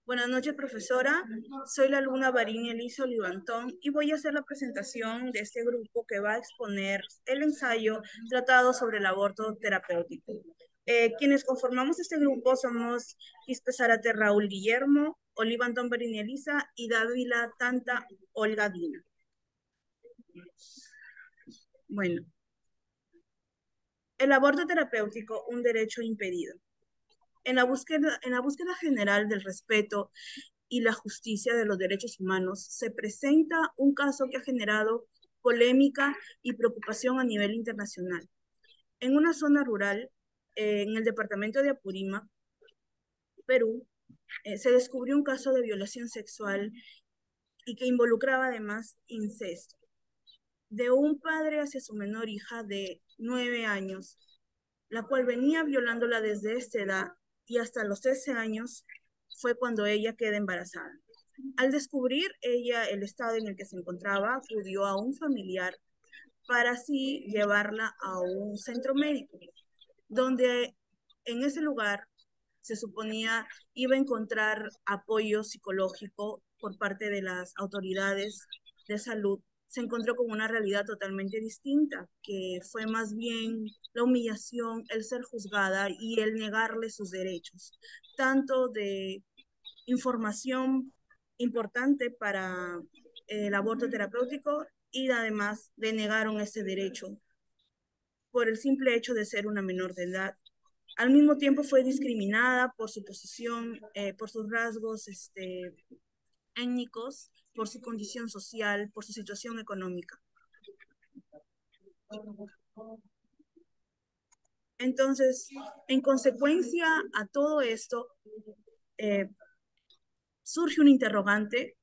Buenas noches, profesora. Soy la alumna Varini Elisa Olivantón y voy a hacer la presentación de este grupo que va a exponer el ensayo tratado sobre el aborto terapéutico. Quienes conformamos este grupo somos Quispe Zárate Raúl Guillermo, Olivantón Varini Elisa y Dávila Tanta Olga Dina. Bueno, el aborto terapéutico, un derecho impedido. En la búsqueda general del respeto y la justicia de los derechos humanos, se presenta un caso que ha generado polémica y preocupación a nivel internacional. En una zona rural, en el departamento de Apurímac, Perú, se descubrió un caso de violación sexual y que involucraba además incesto de un padre hacia su menor hija de 9 años, la cual venía violándola desde esta edad y hasta los 13 años fue cuando ella queda embarazada. Al descubrir ella el estado en el que se encontraba, acudió a un familiar para así llevarla a un centro médico, donde en ese lugar se suponía iba a encontrar apoyo psicológico por parte de las autoridades de salud. Se encontró con una realidad totalmente distinta, que fue más bien la humillación, el ser juzgada y el negarle sus derechos, tanto de información importante para el aborto terapéutico y además le negaron ese derecho por el simple hecho de ser una menor de edad. Al mismo tiempo fue discriminada por su posición, por sus rasgos étnicos, por su condición social, por su situación económica. Entonces, en consecuencia a todo esto, eh, surge un interrogante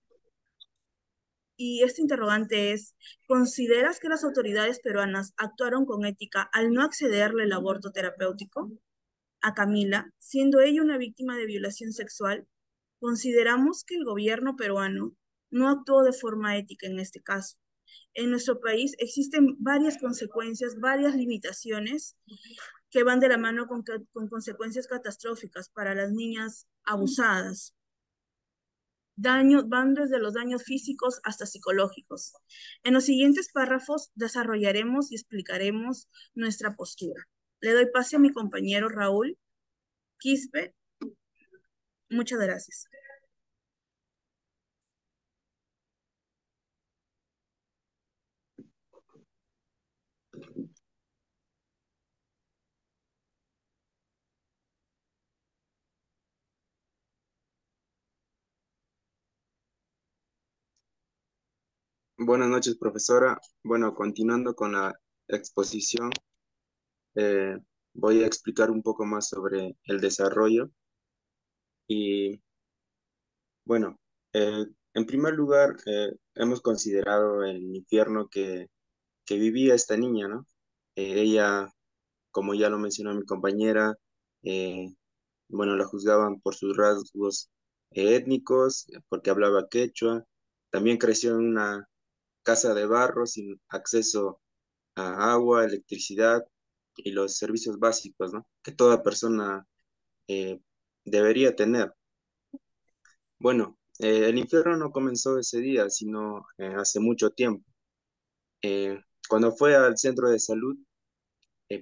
y este interrogante es, ¿consideras que las autoridades peruanas actuaron con ética al no accederle el aborto terapéutico a Camila, siendo ella una víctima de violación sexual? Consideramos que el gobierno peruano no actuó de forma ética en este caso. En nuestro país existen varias consecuencias, varias limitaciones que van de la mano con consecuencias catastróficas para las niñas abusadas. Van desde los daños físicos hasta psicológicos. En los siguientes párrafos desarrollaremos y explicaremos nuestra postura. Le doy pase a mi compañero Raúl Quispe. Muchas gracias. Buenas noches, profesora. Bueno, continuando con la exposición, eh, voy a explicar un poco más sobre el desarrollo. Y bueno, en primer lugar, hemos considerado el infierno que vivía esta niña, ¿no? Ella, como ya lo mencionó mi compañera, eh, bueno, la juzgaban por sus rasgos étnicos, porque hablaba quechua. También creció en una casa de barro sin acceso a agua, electricidad y los servicios básicos, ¿no? Que toda persona eh, debería tener. Bueno, el infierno no comenzó ese día, sino hace mucho tiempo. Cuando fue al centro de salud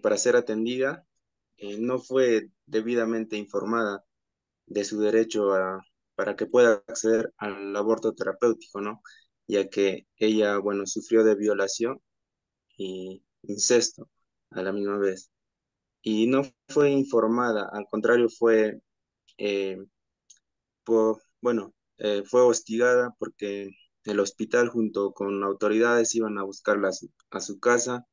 para ser atendida, no fue debidamente informada de su derecho para que pueda acceder al aborto terapéutico, ¿no? Ya que ella, bueno, sufrió de violación y incesto a la misma vez. Y no fue informada, al contrario, eh, fue hostigada porque el hospital junto con autoridades iban a buscarla a su casa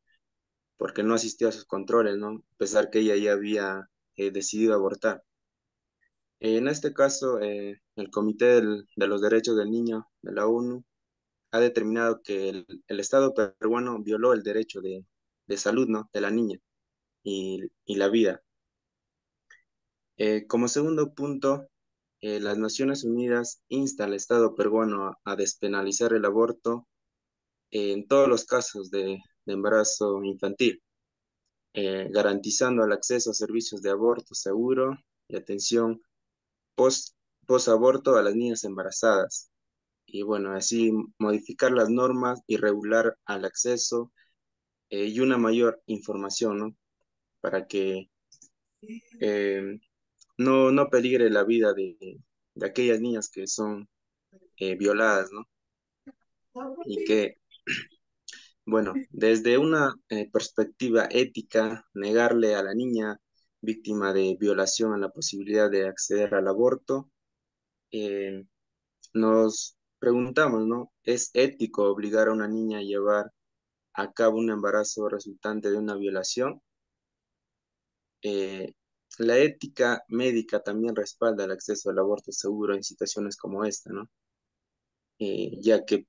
porque no asistió a sus controles, ¿no? A pesar que ella ya había decidido abortar. En este caso, el Comité de los Derechos del Niño de la ONU ha determinado que el Estado peruano violó el derecho de salud, ¿no? De la niña y la vida. Como segundo punto, las Naciones Unidas insta al Estado peruano a despenalizar el aborto en todos los casos de embarazo infantil, garantizando el acceso a servicios de aborto seguro y atención posaborto a las niñas embarazadas. Y bueno, así modificar las normas y regular al acceso y una mayor información, ¿no? Para que eh, no peligre la vida de aquellas niñas que son violadas, ¿no? Y que, bueno, desde una perspectiva ética, negarle a la niña víctima de violación a la posibilidad de acceder al aborto, eh, nos preguntamos, ¿no? ¿Es ético obligar a una niña a llevar a cabo un embarazo resultante de una violación? Eh, la ética médica también respalda el acceso al aborto seguro en situaciones como esta, ¿no? Ya que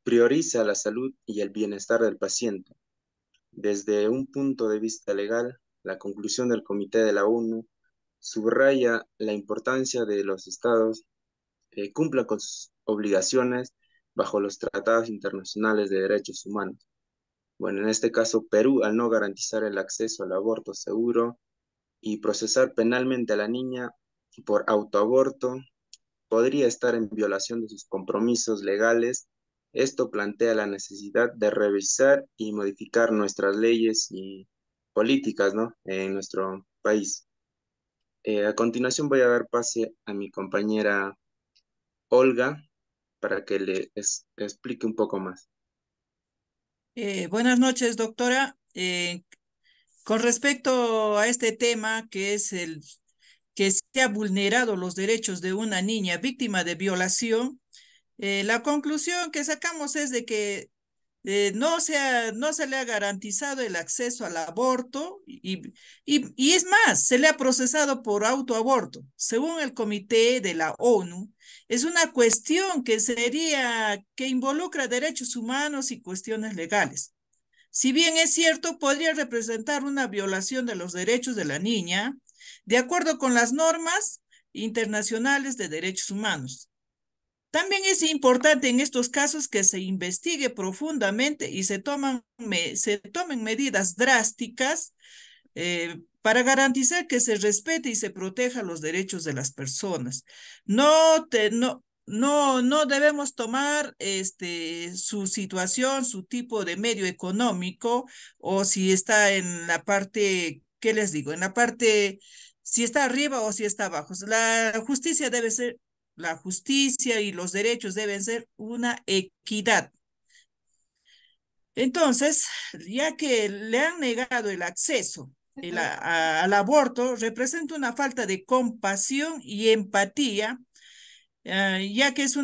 prioriza la salud y el bienestar del paciente. Desde un punto de vista legal, la conclusión del Comité de la ONU subraya la importancia de los estados cumplan con sus obligaciones bajo los tratados internacionales de derechos humanos. Bueno, en este caso, Perú, al no garantizar el acceso al aborto seguro y procesar penalmente a la niña por autoaborto, podría estar en violación de sus compromisos legales. Esto plantea la necesidad de revisar y modificar nuestras leyes y políticas, ¿no? En nuestro país. A continuación voy a dar pase a mi compañera Olga para que explique un poco más. Buenas noches, doctora. Con respecto a este tema, que es el que se ha vulnerado los derechos de una niña víctima de violación, la conclusión que sacamos es de que no se le ha garantizado el acceso al aborto y es más, se le ha procesado por autoaborto. Según el Comité de la ONU, es una cuestión que involucra derechos humanos y cuestiones legales. Si bien es cierto, podría representar una violación de los derechos de la niña, de acuerdo con las normas internacionales de derechos humanos. También es importante en estos casos que se investigue profundamente y se tomen medidas drásticas para garantizar que se respete y se proteja los derechos de las personas. No debemos tomar su situación, su tipo de medio económico, o si está en la parte, ¿qué les digo? En la parte, si está arriba o si está abajo. La justicia y los derechos deben ser una equidad. Entonces, ya que le han negado el acceso al aborto, representa una falta de compasión y empatía, ya que esa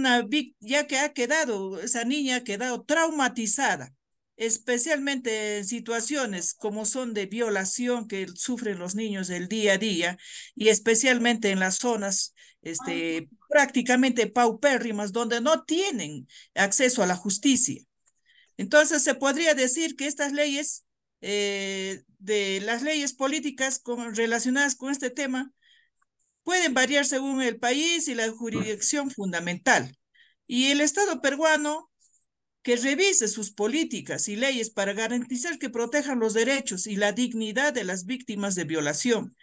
niña ha quedado traumatizada, especialmente en situaciones como son de violación que sufren los niños del día a día, y especialmente en las zonas prácticamente paupérrimas donde no tienen acceso a la justicia. Entonces, se podría decir que estas leyes, de las leyes políticas relacionadas con este tema, pueden variar según el país y la jurisdicción fundamental. Y el Estado peruano que revise sus políticas y leyes para garantizar que protejan los derechos y la dignidad de las víctimas de violación.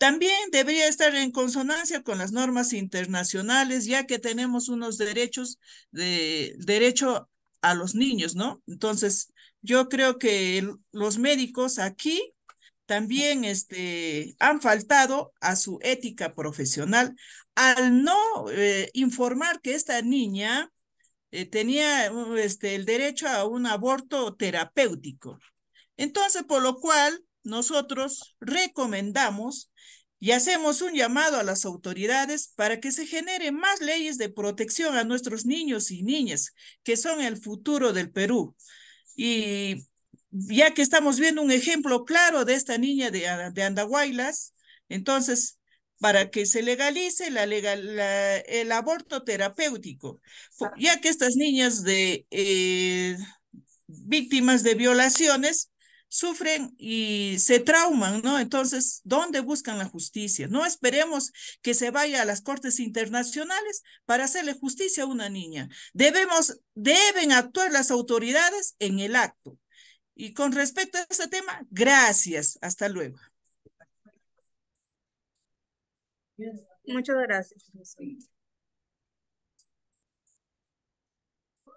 También debería estar en consonancia con las normas internacionales, ya que tenemos unos derechos de derecho a los niños, ¿no? Entonces, yo creo que los médicos aquí también han faltado a su ética profesional al no informar que esta niña tenía el derecho a un aborto terapéutico. Entonces, por lo cual, nosotros recomendamos y hacemos un llamado a las autoridades para que se generen más leyes de protección a nuestros niños y niñas, que son el futuro del Perú. Y ya que estamos viendo un ejemplo claro de esta niña de Andahuaylas, entonces, para que se legalice el aborto terapéutico, ya que estas niñas víctimas de violaciones sufren y se trauman, ¿no? Entonces, ¿dónde buscan la justicia? No esperemos que se vaya a las cortes internacionales para hacerle justicia a una niña. Deben actuar las autoridades en el acto. Y con respecto a este tema, gracias. Hasta luego. Muchas gracias, profesor.